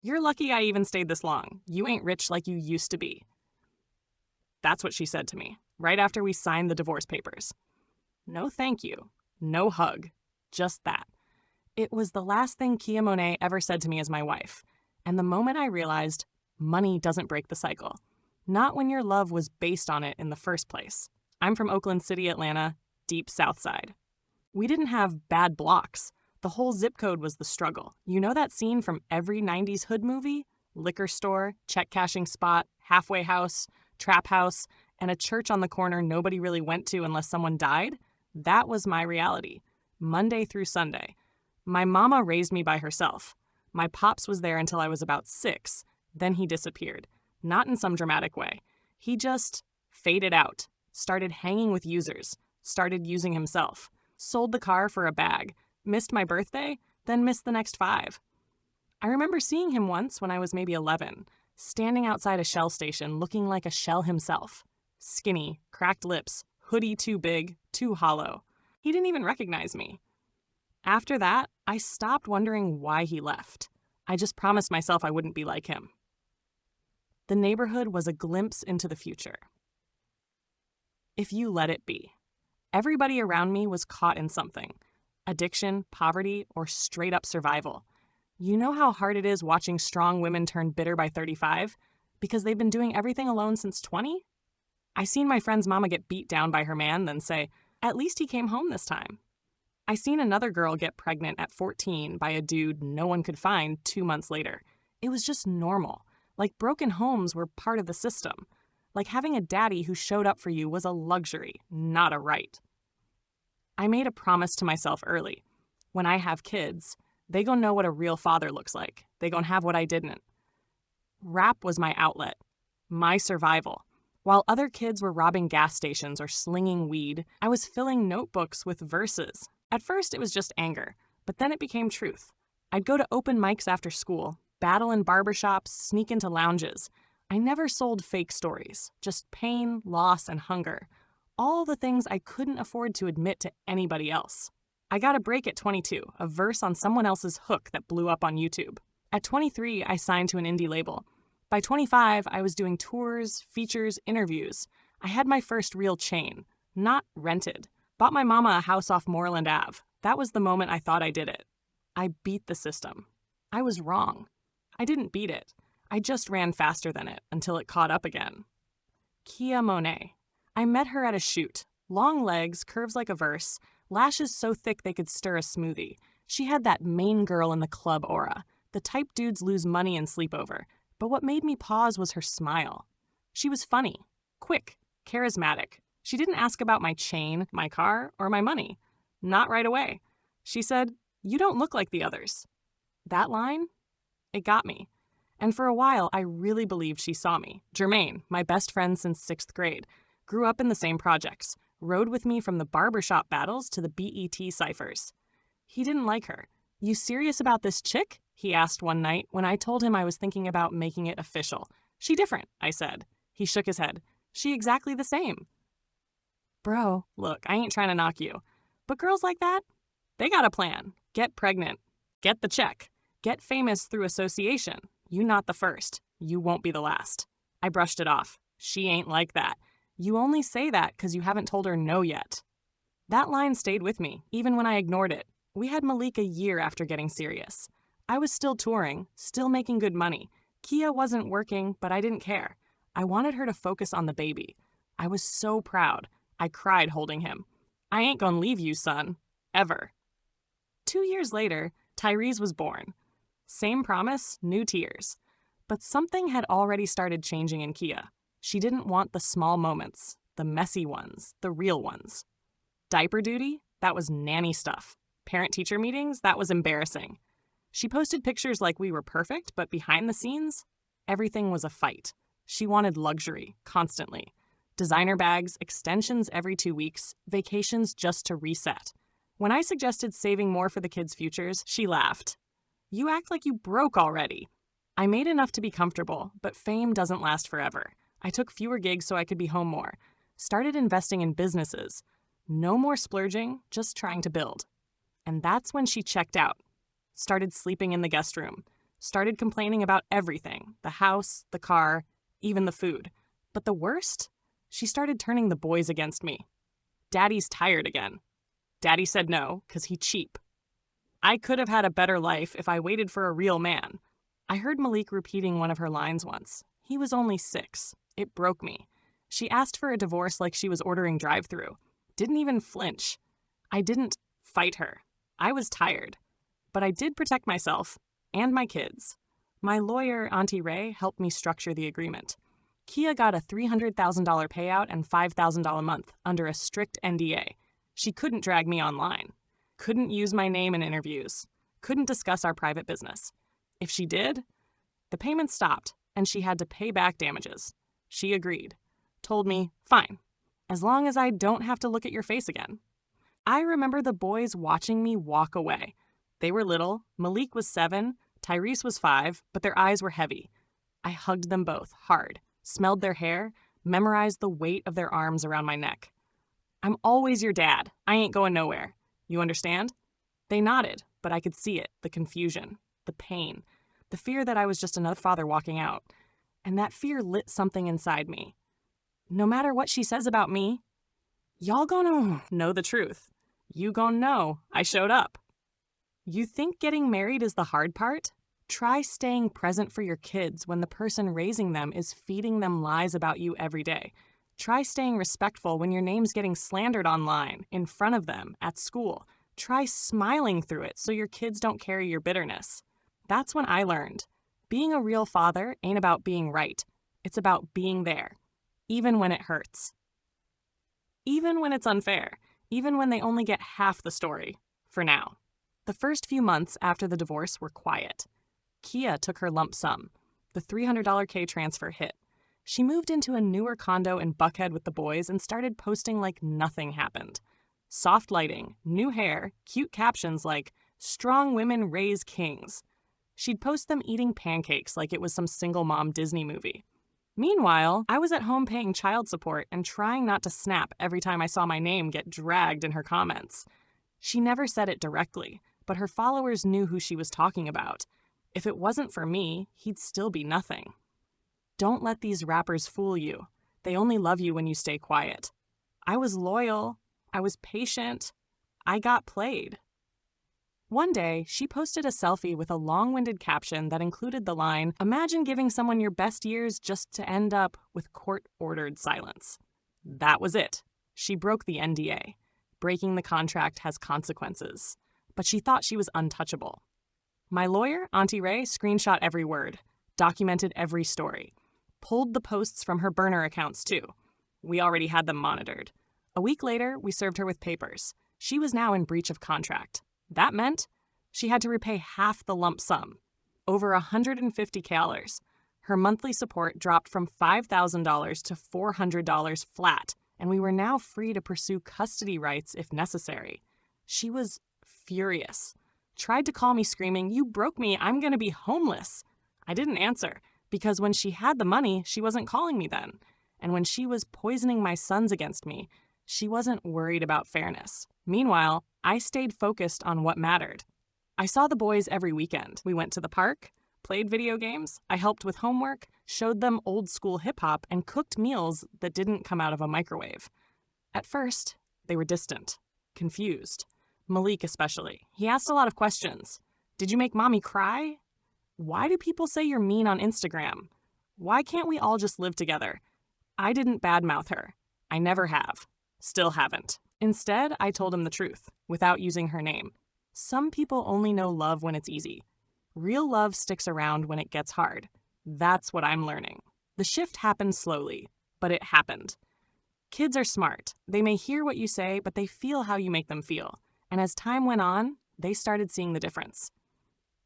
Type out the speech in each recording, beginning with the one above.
You're lucky I even stayed this long. You ain't rich like you used to be. That's what she said to me, right after we signed the divorce papers. No thank you. No hug. Just that. It was the last thing Kia Monet ever said to me as my wife. And the moment I realized money doesn't break the cycle. Not when your love was based on it in the first place. I'm from Oakland City, Atlanta, deep South Side. We didn't have bad blocks. The whole zip code was the struggle. You know that scene from every 90s hood movie? Liquor store, check cashing spot, halfway house, trap house, and a church on the corner nobody really went to unless someone died? That was my reality, Monday through Sunday. My mama raised me by herself. My pops was there until I was about 6. Then he disappeared. Not in some dramatic way. He just faded out, started hanging with users, started using himself, sold the car for a bag, missed my birthday, then missed the next 5. I remember seeing him once when I was maybe 11, standing outside a Shell station looking like a shell himself. Skinny, cracked lips, hoodie too big, too hollow. He didn't even recognize me. After that, I stopped wondering why he left. I just promised myself I wouldn't be like him. The neighborhood was a glimpse into the future. If you let it be. Everybody around me was caught in something. Addiction, poverty, or straight up survival. You know how hard it is watching strong women turn bitter by 35? Because they've been doing everything alone since 20? I seen my friend's mama get beat down by her man, then say, "At least he came home this time." I seen another girl get pregnant at 14 by a dude no one could find 2 months later. It was just normal. Like broken homes were part of the system. Like having a daddy who showed up for you was a luxury, not a right. I made a promise to myself early. When I have kids, they gon' know what a real father looks like. They gon' have what I didn't. Rap was my outlet, my survival. While other kids were robbing gas stations or slinging weed, I was filling notebooks with verses. At first, it was just anger, but then it became truth. I'd go to open mics after school, battle in barbershops, sneak into lounges. I never sold fake stories, just pain, loss, and hunger. All the things I couldn't afford to admit to anybody else. I got a break at 22, a verse on someone else's hook that blew up on YouTube. At 23, I signed to an indie label. By 25, I was doing tours, features, interviews. I had my first real chain, not rented. Bought my mama a house off Moreland Ave. That was the moment I thought I did it. I beat the system. I was wrong. I didn't beat it. I just ran faster than it until it caught up again. Kia Monet. I met her at a shoot. Long legs, curves like a verse, lashes so thick they could stir a smoothie. She had that main girl in the club aura, the type dudes lose money and sleep over. But what made me pause was her smile. She was funny, quick, charismatic. She didn't ask about my chain, my car, or my money. Not right away. She said, "You don't look like the others." That line? It got me. And for a while, I really believed she saw me. Jermaine, my best friend since 6th grade, grew up in the same projects, rode with me from the barbershop battles to the BET ciphers. He didn't like her. "You serious about this chick?" he asked one night when I told him I was thinking about making it official. "She different," I said. He shook his head. "She exactly the same." Bro, look, I ain't trying to knock you. But girls like that, they got a plan. Get pregnant. Get the check. Get famous through association. You not the first. You won't be the last. I brushed it off. She ain't like that. You only say that because you haven't told her no yet. That line stayed with me, even when I ignored it. We had Malik a year after getting serious. I was still touring, still making good money. Kia wasn't working, but I didn't care. I wanted her to focus on the baby. I was so proud. I cried holding him. "I ain't gonna leave you, son. Ever." 2 years later, Tyrese was born. Same promise, new tears. But something had already started changing in Kia. She didn't want the small moments, the messy ones, the real ones. Diaper duty? That was nanny stuff. Parent-teacher meetings? That was embarrassing. She posted pictures like we were perfect, but behind the scenes, everything was a fight. She wanted luxury, constantly. Designer bags, extensions every 2 weeks, vacations just to reset. When I suggested saving more for the kids' futures, she laughed. "You act like you broke already." I made enough to be comfortable, but fame doesn't last forever. I took fewer gigs so I could be home more. Started investing in businesses. No more splurging, just trying to build. And that's when she checked out. Started sleeping in the guest room. Started complaining about everything, the house, the car, even the food. But the worst? She started turning the boys against me. Daddy's tired again. Daddy said no, 'cause he cheap. I could have had a better life if I waited for a real man. I heard Malik repeating one of her lines once. He was only 6. It broke me. She asked for a divorce like she was ordering drive-thru. Didn't even flinch. I didn't fight her. I was tired. But I did protect myself and my kids. My lawyer, Auntie Ray, helped me structure the agreement. Qley got a $300,000 payout and $5,000 a month under a strict NDA. She couldn't drag me online. Couldn't use my name in interviews. Couldn't discuss our private business. If she did, the payment stopped and she had to pay back damages. She agreed. Told me, fine, as long as I don't have to look at your face again. I remember the boys watching me walk away. They were little. Malik was 7, Tyrese was 5, but their eyes were heavy. I hugged them both hard, smelled their hair, memorized the weight of their arms around my neck. I'm always your dad. I ain't going nowhere. You understand? They nodded, but I could see it, the confusion, the pain, the fear that I was just another father walking out. And that fear lit something inside me. No matter what she says about me, y'all gonna know the truth. You gonna know I showed up. You think getting married is the hard part? Try staying present for your kids when the person raising them is feeding them lies about you every day. Try staying respectful when your name's getting slandered online, in front of them, at school. Try smiling through it so your kids don't carry your bitterness. That's when I learned. Being a real father ain't about being right. It's about being there, even when it hurts. Even when it's unfair. Even when they only get half the story, for now. The first few months after the divorce were quiet. Qley took her lump sum. The $300K transfer hit. She moved into a newer condo in Buckhead with the boys and started posting like nothing happened. Soft lighting, new hair, cute captions like, "Strong women raise kings." She'd post them eating pancakes like it was some single mom Disney movie. Meanwhile, I was at home paying child support and trying not to snap every time I saw my name get dragged in her comments. She never said it directly, but her followers knew who she was talking about. If it wasn't for me, he'd still be nothing. Don't let these rappers fool you. They only love you when you stay quiet. I was loyal. I was patient. I got played. One day, she posted a selfie with a long-winded caption that included the line, "Imagine giving someone your best years just to end up with court-ordered silence." That was it. She broke the NDA. Breaking the contract has consequences. But she thought she was untouchable. My lawyer, Auntie Ray, screenshot every word, documented every story, pulled the posts from her burner accounts too. We already had them monitored. A week later, we served her with papers. She was now in breach of contract. That meant she had to repay half the lump sum, over $150. Her monthly support dropped from $5,000 to $400 flat, and we were now free to pursue custody rights if necessary. She was furious. Tried to call me screaming, "You broke me, I'm gonna be homeless." I didn't answer, because when she had the money, she wasn't calling me then. And when she was poisoning my sons against me, she wasn't worried about fairness. Meanwhile, I stayed focused on what mattered. I saw the boys every weekend. We went to the park, played video games, I helped with homework, showed them old school hip-hop, and cooked meals that didn't come out of a microwave. At first, they were distant, confused. Malik especially. He asked a lot of questions. Did you make mommy cry? Why do people say you're mean on Instagram? Why can't we all just live together? I didn't badmouth her. I never have. Still haven't. Instead, I told him the truth, without using her name. Some people only know love when it's easy. Real love sticks around when it gets hard. That's what I'm learning. The shift happened slowly, but it happened. Kids are smart. They may hear what you say, but they feel how you make them feel. And as time went on, they started seeing the difference.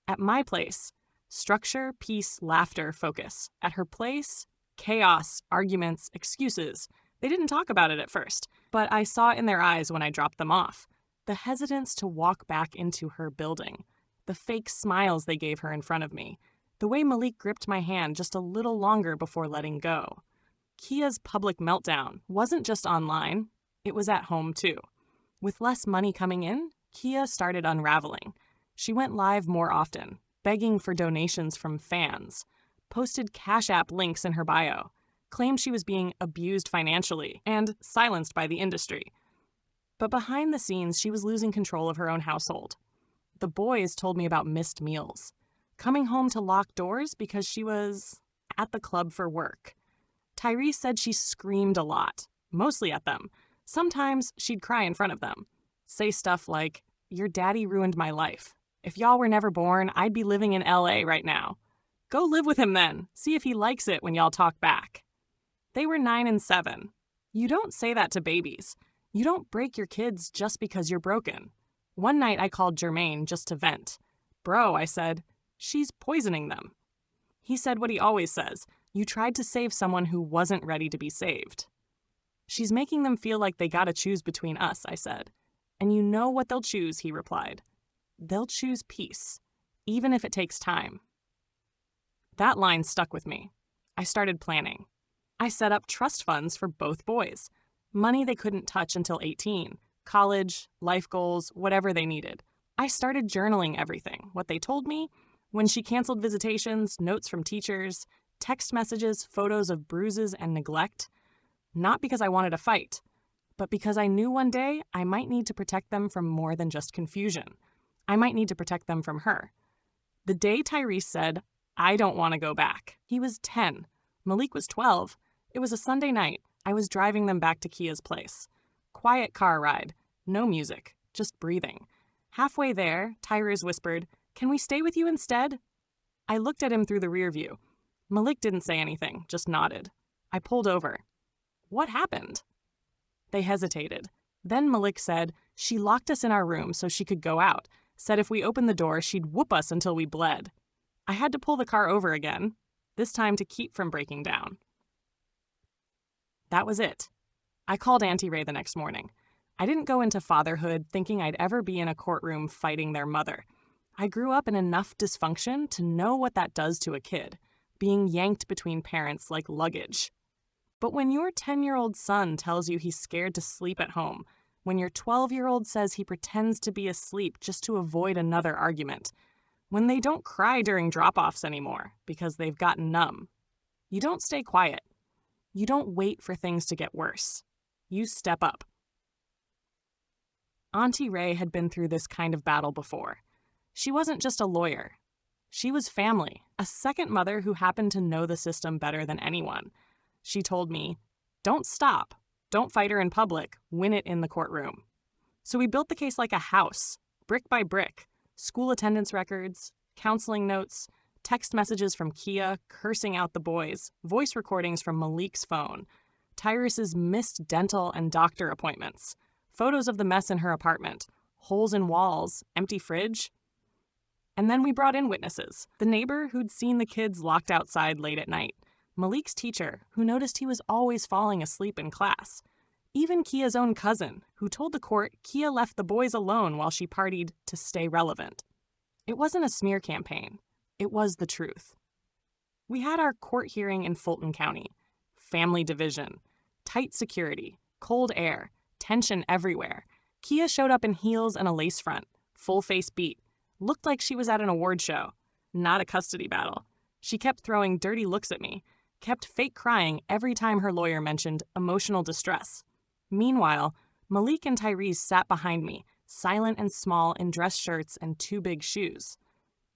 At my place, structure, peace, laughter, focus. At her place, chaos, arguments, excuses. They didn't talk about it at first, but I saw in their eyes when I dropped them off. The hesitance to walk back into her building. The fake smiles they gave her in front of me. The way Malik gripped my hand just a little longer before letting go. Qley's public meltdown wasn't just online, it was at home too. With less money coming in, Qley started unraveling. She went live more often, begging for donations from fans, posted Cash App links in her bio, claimed she was being abused financially and silenced by the industry. But behind the scenes, she was losing control of her own household. The boys told me about missed meals, coming home to locked doors because she was at the club for work. Tyrese said she screamed a lot, mostly at them. Sometimes she'd cry in front of them, say stuff like, "Your daddy ruined my life. If y'all were never born, I'd be living in LA right now. Go live with him then. See if he likes it when y'all talk back." They were 9 and 7. You don't say that to babies. You don't break your kids just because you're broken. One night I called Jermaine just to vent. "Bro," I said, "she's poisoning them." He said what he always says, "You tried to save someone who wasn't ready to be saved." "She's making them feel like they gotta choose between us," I said. "And you know what they'll choose," he replied. "They'll choose peace, even if it takes time." That line stuck with me. I started planning. I set up trust funds for both boys, money they couldn't touch until 18, college, life goals, whatever they needed. I started journaling everything, what they told me, when she canceled visitations, notes from teachers, text messages, photos of bruises and neglect. Not because I wanted a fight, but because I knew one day I might need to protect them from more than just confusion. I might need to protect them from her. The day Tyrese said, "I don't want to go back," he was 10. Malik was 12. It was a Sunday night. I was driving them back to Kia's place. Quiet car ride. No music. Just breathing. Halfway there, Tyrese whispered, "Can we stay with you instead?" I looked at him through the rear view. Malik didn't say anything, just nodded. I pulled over. "What happened?" They hesitated. Then Malik said, "She locked us in our room so she could go out. Said if we opened the door, she'd whoop us until we bled." I had to pull the car over again, this time to keep from breaking down. That was it. I called Auntie Ray the next morning. I didn't go into fatherhood thinking I'd ever be in a courtroom fighting their mother. I grew up in enough dysfunction to know what that does to a kid, being yanked between parents like luggage. But when your 10-year-old son tells you he's scared to sleep at home, when your 12-year-old says he pretends to be asleep just to avoid another argument, when they don't cry during drop-offs anymore because they've gotten numb, you don't stay quiet. You don't wait for things to get worse. You step up. Auntie Ray had been through this kind of battle before. She wasn't just a lawyer. She was family, a second mother who happened to know the system better than anyone. She told me, "Don't stop. Don't fight her in public. Win it in the courtroom." So we built the case like a house, brick by brick. School attendance records, counseling notes, text messages from Kia cursing out the boys, voice recordings from Malik's phone, Tyrese's missed dental and doctor appointments, photos of the mess in her apartment, holes in walls, empty fridge. And then we brought in witnesses. The neighbor who'd seen the kids locked outside late at night, Malik's teacher who noticed he was always falling asleep in class, even Kia's own cousin who told the court Kia left the boys alone while she partied to stay relevant. It wasn't a smear campaign. It was the truth. We had our court hearing in Fulton County. Family division, tight security, cold air, tension everywhere. Kia showed up in heels and a lace front, full face beat. Looked like she was at an award show, not a custody battle. She kept throwing dirty looks at me, kept fake crying every time her lawyer mentioned emotional distress. Meanwhile, Malik and Tyrese sat behind me, silent and small in dress shirts and 2 big shoes.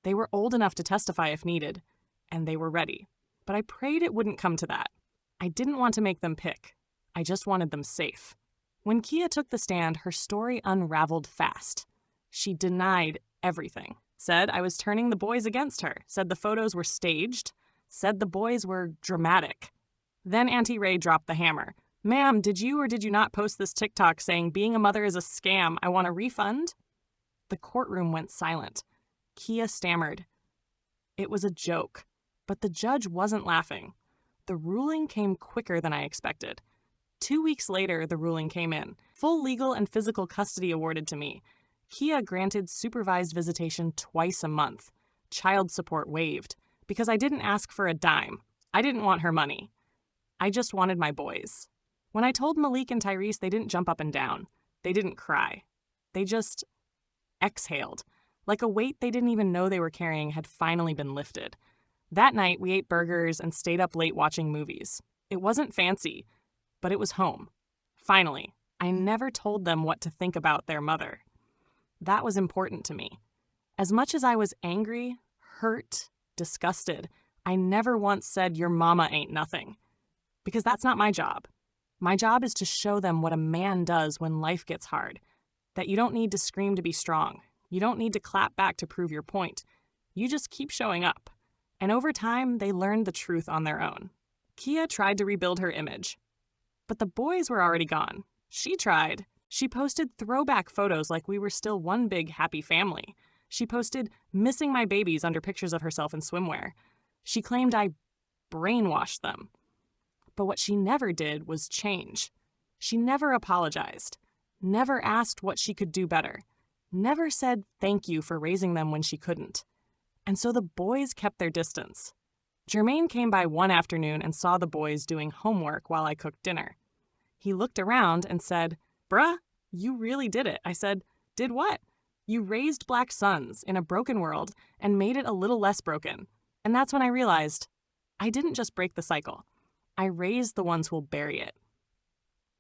They were old enough to testify if needed, and they were ready. But I prayed it wouldn't come to that. I didn't want to make them pick. I just wanted them safe. When Kia took the stand, her story unraveled fast. She denied everything. Said I was turning the boys against her. Said the photos were staged. Said the boys were dramatic. Then Auntie Ray dropped the hammer. "Ma'am, did you or did you not post this TikTok saying being a mother is a scam? I want a refund?" The courtroom went silent. Kia stammered. It was a joke, but the judge wasn't laughing. The ruling came quicker than I expected. 2 weeks later, the ruling came in. Full legal and physical custody awarded to me. Kia granted supervised visitation twice a month. Child support waived, because I didn't ask for a dime. I didn't want her money. I just wanted my boys. When I told Malik and Tyrese, they didn't jump up and down. They didn't cry. They just exhaled, like a weight they didn't even know they were carrying had finally been lifted. That night, we ate burgers and stayed up late watching movies. It wasn't fancy, but it was home. Finally, I never told them what to think about their mother. That was important to me. As much as I was angry, hurt, disgusted, I never once said, "Your mama ain't nothing." Because that's not my job. My job is to show them what a man does when life gets hard. That you don't need to scream to be strong. You don't need to clap back to prove your point. You just keep showing up. And over time, they learned the truth on their own. Kia tried to rebuild her image. But the boys were already gone. She tried. She posted throwback photos like we were still one big happy family. She posted missing my babies under pictures of herself in swimwear. She claimed I brainwashed them. But what she never did was change. She never apologized, never asked what she could do better, never said thank you for raising them when she couldn't. And so the boys kept their distance. Jermaine came by one afternoon and saw the boys doing homework while I cooked dinner. He looked around and said, "Bruh, you really did it." I said, "Did what?" "You raised black sons in a broken world and made it a little less broken." And that's when I realized I didn't just break the cycle. I raised the ones who'll bury it.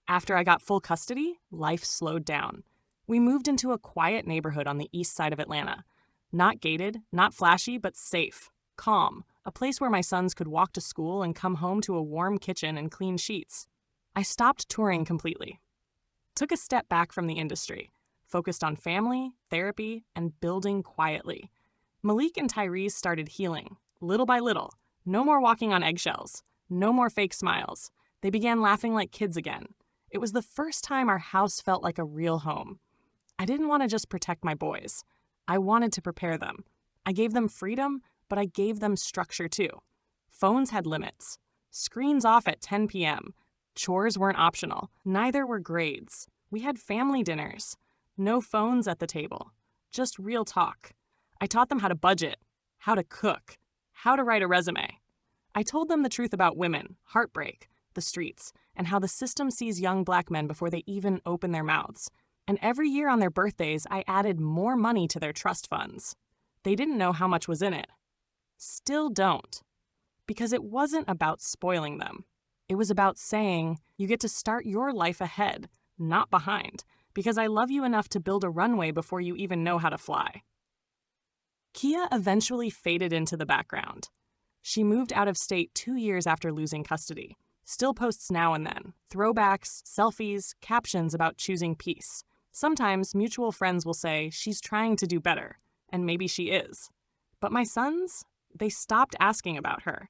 After I got full custody, life slowed down. We moved into a quiet neighborhood on the east side of Atlanta. Not gated, not flashy, but safe, calm, a place where my sons could walk to school and come home to a warm kitchen and clean sheets. I stopped touring completely. Took a step back from the industry, focused on family, therapy, and building quietly. Malik and Tyrese started healing, little by little. No more walking on eggshells. No more fake smiles. They began laughing like kids again. It was the first time our house felt like a real home. I didn't want to just protect my boys. I wanted to prepare them. I gave them freedom, but I gave them structure too. Phones had limits. Screens off at 10 p.m. Chores weren't optional. Neither were grades. We had family dinners. No phones at the table. Just real talk. I taught them how to budget, how to cook, how to write a resume. I told them the truth about women, heartbreak, the streets, and how the system sees young black men before they even open their mouths. And every year on their birthdays, I added more money to their trust funds. They didn't know how much was in it. Still don't. Because it wasn't about spoiling them. It was about saying, you get to start your life ahead, not behind, because I love you enough to build a runway before you even know how to fly. Kia eventually faded into the background. She moved out of state 2 years after losing custody. Still posts now and then. Throwbacks, selfies, captions about choosing peace. Sometimes mutual friends will say she's trying to do better, and maybe she is. But my sons, they stopped asking about her.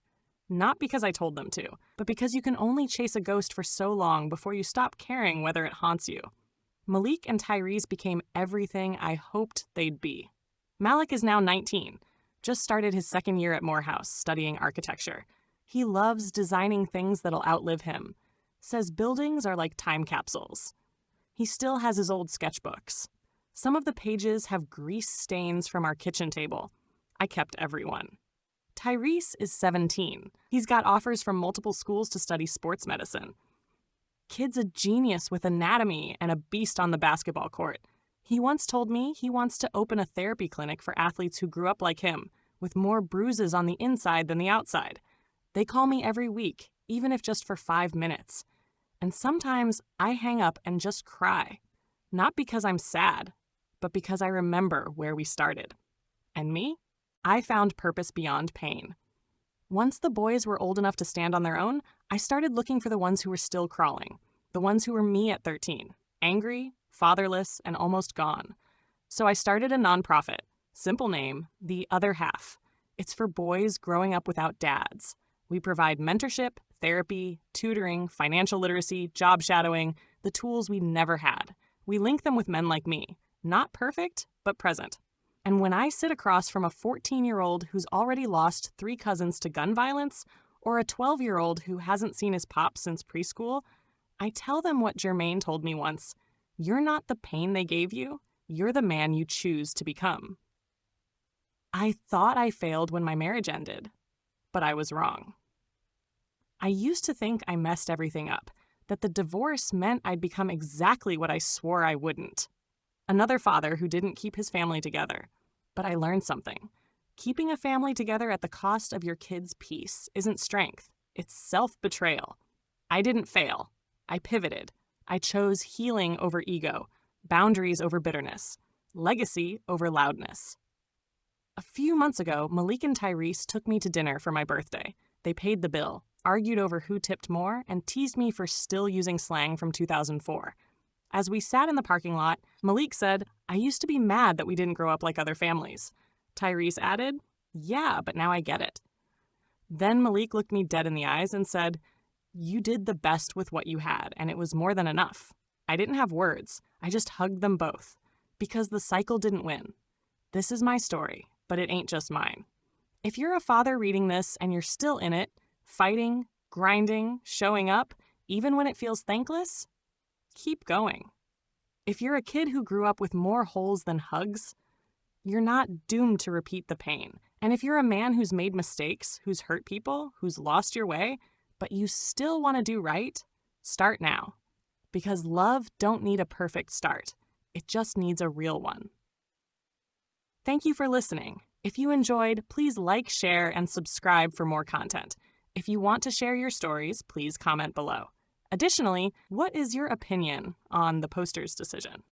Not because I told them to, but because you can only chase a ghost for so long before you stop caring whether it haunts you. Malik and Tyrese became everything I hoped they'd be. Malik is now 19. Just started his second year at Morehouse, studying architecture. He loves designing things that'll outlive him. Says buildings are like time capsules. He still has his old sketchbooks. Some of the pages have grease stains from our kitchen table. I kept everyone. Tyrese is 17. He's got offers from multiple schools to study sports medicine. Kid's a genius with anatomy and a beast on the basketball court. He once told me he wants to open a therapy clinic for athletes who grew up like him, with more bruises on the inside than the outside. They call me every week, even if just for 5 minutes. And sometimes I hang up and just cry. Not because I'm sad, but because I remember where we started. And me? I found purpose beyond pain. Once the boys were old enough to stand on their own, I started looking for the ones who were still crawling. The ones who were me at 13, angry, fatherless, and almost gone. So I started a nonprofit, simple name, The Other Half. It's for boys growing up without dads. We provide mentorship, therapy, tutoring, financial literacy, job shadowing, the tools we never had. We link them with men like me. Not perfect, but present. And when I sit across from a 14-year-old who's already lost 3 cousins to gun violence, or a 12-year-old who hasn't seen his pop since preschool, I tell them what Jermaine told me once. You're not the pain they gave you. You're the man you choose to become. I thought I failed when my marriage ended, but I was wrong. I used to think I messed everything up, that the divorce meant I'd become exactly what I swore I wouldn't. Another father who didn't keep his family together. But I learned something. Keeping a family together at the cost of your kids' peace isn't strength. It's self-betrayal. I didn't fail. I pivoted. I chose healing over ego, boundaries over bitterness, legacy over loudness. A few months ago, Malik and Tyrese took me to dinner for my birthday. They paid the bill, argued over who tipped more, and teased me for still using slang from 2004. As we sat in the parking lot, Malik said, "I used to be mad that we didn't grow up like other families." Tyrese added, "Yeah, but now I get it." Then Malik looked me dead in the eyes and said, "You did the best with what you had, and it was more than enough." I didn't have words. I just hugged them both, because the cycle didn't win. This is my story, but it ain't just mine. If you're a father reading this and you're still in it, fighting, grinding, showing up, even when it feels thankless, keep going. If you're a kid who grew up with more holes than hugs, you're not doomed to repeat the pain. And if you're a man who's made mistakes, who's hurt people, who's lost your way, but you still want to do right, start now. Because love don't need a perfect start. It just needs a real one. Thank you for listening. If you enjoyed, please like, share, and subscribe for more content. If you want to share your stories, please comment below. Additionally, what is your opinion on the poster's decision?